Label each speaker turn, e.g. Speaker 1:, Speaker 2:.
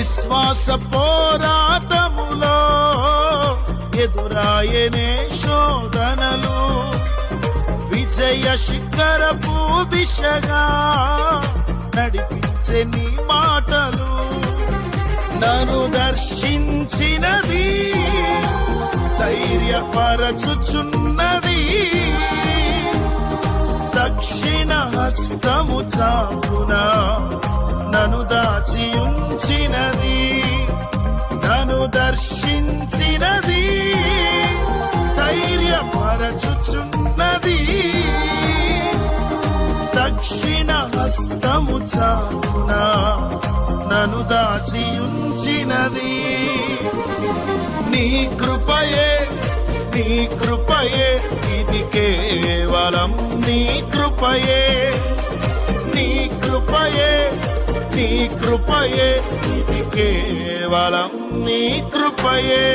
Speaker 1: విశ్వాస పోరాటములో ఎదురాయనే శోధనలు, విజయ శిఖరపు దిశగా నడిపించే నీ మాటలు. నన్ను దర్శించినది, ధైర్యపరచుచున్నది, దక్షిణ హస్తము చాపున నన్ను దాచి ఉంచినది. నన్ను దర్శించినది, ధైర్యపరచుచున్నది, దక్షిణ హస్తము చాపున నన్ను దాచి ఉంచినది. నీ కృపయే, నీ కృపయే, ఇది కేవలం నీ కృపయే, నీ కృపయే, నీ కృపయే, ఇది కేవలం నీ కృపయే.